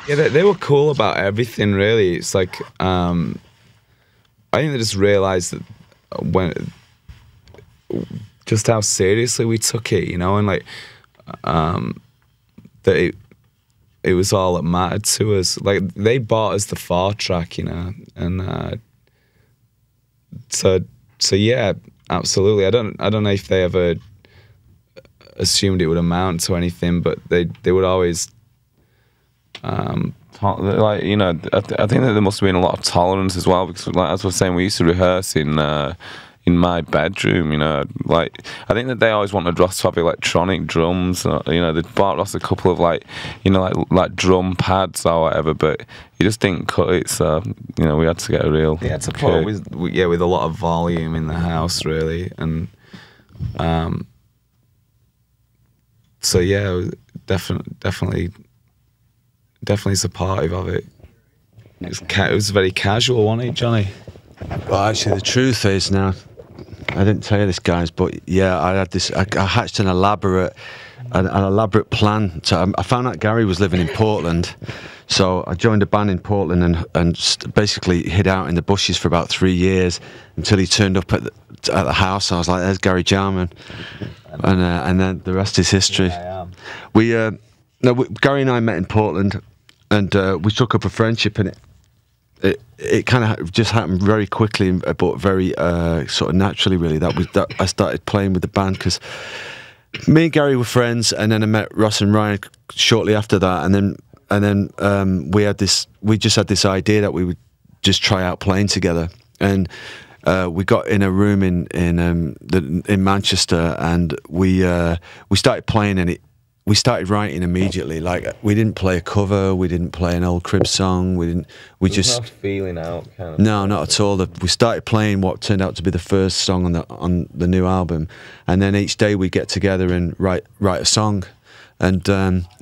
Yeah, they were cool about everything, really. It's like, I think they just realised that just how seriously we took it, you know, and like, that it was all that mattered to us. Like, they bought us the 4-track, you know, and so yeah, absolutely. I don't know if they ever assumed it would amount to anything, but they would always. Like, you know, I think that there must have been a lot of tolerance as well, because, like, as I was saying, we used to rehearse in my bedroom, you know. Like, I think that they always wanted Ross to have electronic drums, you know. They bought Ross a couple of, like, you know, like drum pads or whatever, but he just didn't cut it, so, you know, we had to get a real... Yeah, to put it with a lot of volume in the house, really, and so yeah, definitely supportive of it. It was very casual, wasn't it, Johnny? Well, actually, the truth is, now, I didn't tell you this, guys, but yeah, I hatched an elaborate plan. I found out Gary was living in Portland, so I joined a band in Portland and basically hid out in the bushes for about 3 years until he turned up at the house. I was like, "There's Gary Jarman," and then the rest is history. Yeah, I am. Gary and I met in Portland, and we took up a friendship, and it kind of just happened very quickly, but very sort of naturally, really. That I started playing with the band because me and Gary were friends, and then I met Ross and Ryan shortly after that, and then we just had this idea that we would just try out playing together, and we got in a room in Manchester, and we started playing, and we started writing immediately. Like, we didn't play a cover, we didn't play an old Cribs song, we just not feeling out, kind of. No, not at all. We started playing what turned out to be the first song on the new album, and then each day we get together and write a song, and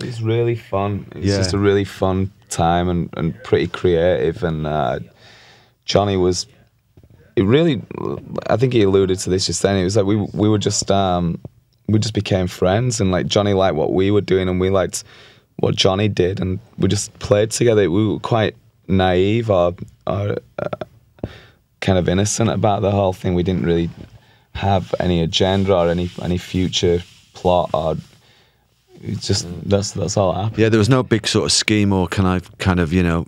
it's really fun. It's just a really fun time and pretty creative. And Johnny was. It really, I think he alluded to this just then. It was like we were just. We just became friends, and like Johnny liked what we were doing, and we liked what Johnny did, and we just played together. We were quite naive or kind of innocent about the whole thing. We didn't really have any agenda or any future plot, or it's just that's all that happened. Yeah, there was no big sort of scheme or kind of you know,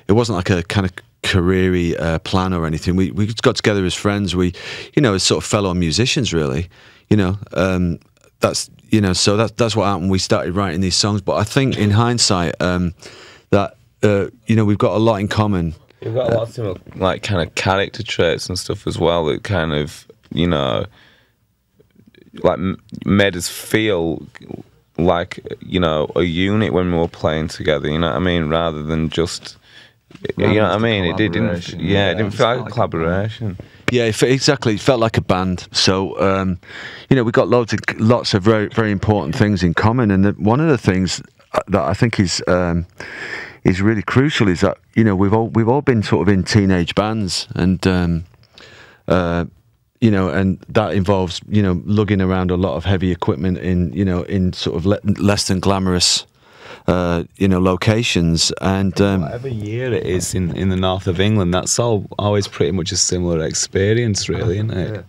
it wasn't like a kind of career-y plan or anything. We just got together as friends. We, you know, as sort of fellow musicians, really. You know, that's what happened. We started writing these songs, but I think in hindsight, that you know, we've got a lot in common. We've got a lot of similar, like, kind of character traits and stuff as well that kind of, you know, like made us feel like, you know, a unit when we were playing together. You know what I mean? Rather than just, you know what I mean? It didn't feel like a collaboration. Yeah, exactly. It felt like a band. So, you know, we got lots of very, very important things in common. And one of the things that I think is really crucial is that, you know, we've all been sort of in teenage bands, and you know, and that involves, you know, lugging around a lot of heavy equipment in sort of less than glamorous. You know, locations, and whatever year it is in the north of England, that's always pretty much a similar experience, really, isn't it? Yeah. You know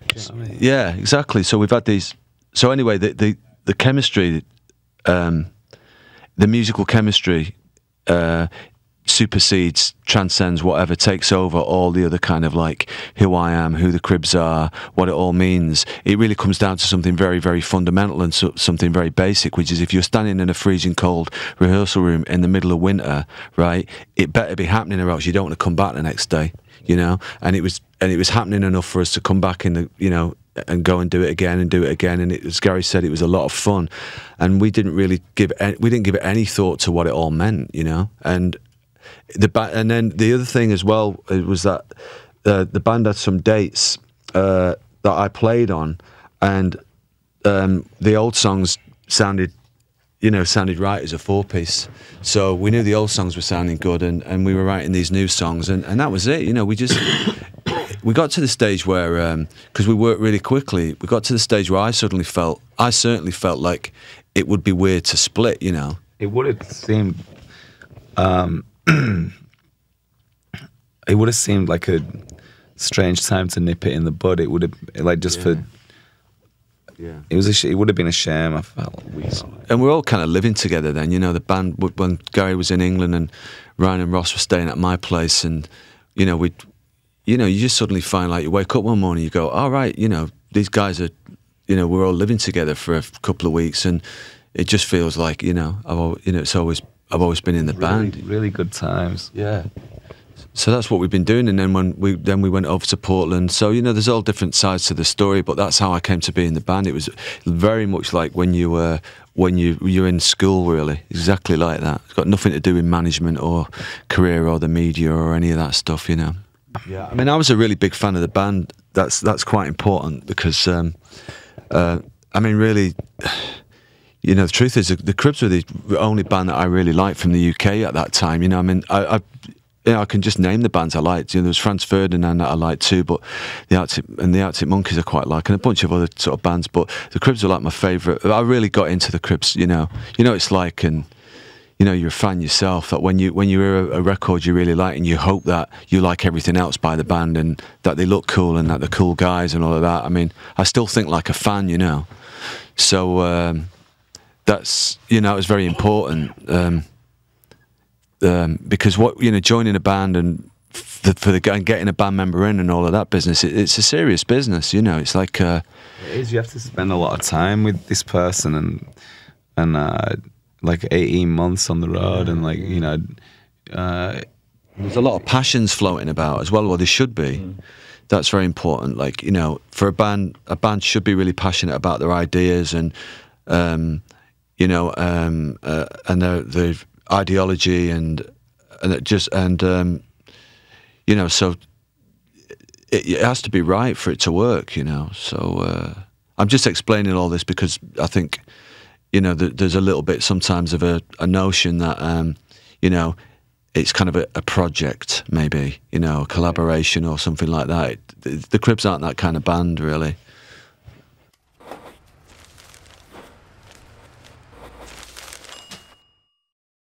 what I mean? Yeah, exactly. So we've had these. So anyway, the chemistry, the musical chemistry, supersedes, transcends whatever, takes over all the other kind of, like, who I am, who the Cribs are, what it all means. It really comes down to something very, very fundamental and something very basic, which is if you're standing in a freezing cold rehearsal room in the middle of winter, right, it better be happening, or else you don't want to come back the next day, you know. And it was happening enough for us to come back in the, you know, and go and do it again and do it again. And as Gary said, it was a lot of fun, and we didn't give it any thought to what it all meant, you know. And then the other thing as well was that the band had some dates that I played on, and the old songs sounded right as a 4-piece. So we knew the old songs were sounding good, and we were writing these new songs, and that was it. You know, we got to the stage where, because we worked really quickly, we got to the stage where I certainly felt like it would be weird to split, you know. It would have seemed it would have seemed like a strange time to nip it in the bud. It would have, like, just for. Yeah. It would have been a shame. I felt and we're all kind of living together then. You know, the band, when Gary was in England and Ryan and Ross were staying at my place, and you know, you just suddenly find, like, you wake up one morning, you go, all right, you know, these guys are, you know, we're all living together for a couple of weeks, and it just feels like, you know, I've always been in the band. Really good times. Yeah. So that's what we've been doing, and then we went over to Portland. So, you know, there's all different sides to the story, but that's how I came to be in the band. It was very much like when you're in school, really, exactly like that. It's got nothing to do with management or career or the media or any of that stuff, you know. Yeah, I mean, I was a really big fan of the band. That's quite important because, I mean, really, you know, the truth is the Cribs were the only band that I really liked from the UK at that time. You know, I mean, I can just name the bands I liked. You know, there was Franz Ferdinand that I liked too, but the Arctic Monkeys I quite like, and a bunch of other sort of bands. But the Cribs were like my favourite. I really got into the Cribs. You know, it's like, and you know, you're a fan yourself. That when you hear a record you really like, and you hope that you like everything else by the band, and that they look cool, and that they're cool guys, and all of that. I mean, I still think like a fan, you know. So that's, you know, it was very important. Because joining a band and and getting a band member in and all of that business, it's a serious business. You know, it's like it is. You have to spend a lot of time with this person, and like 18 months on the road, and like, you know, there's a lot of passions floating about as well. Well, there should be. That's very important. Like, you know, for a band should be really passionate about their ideas and you know, and the ideology and you know, so it has to be right for it to work, you know. So I'm just explaining all this because I think, you know, there's a little bit sometimes of a notion that you know, it's kind of a project, maybe, you know, a collaboration or something like that. The Cribs aren't that kind of band, really.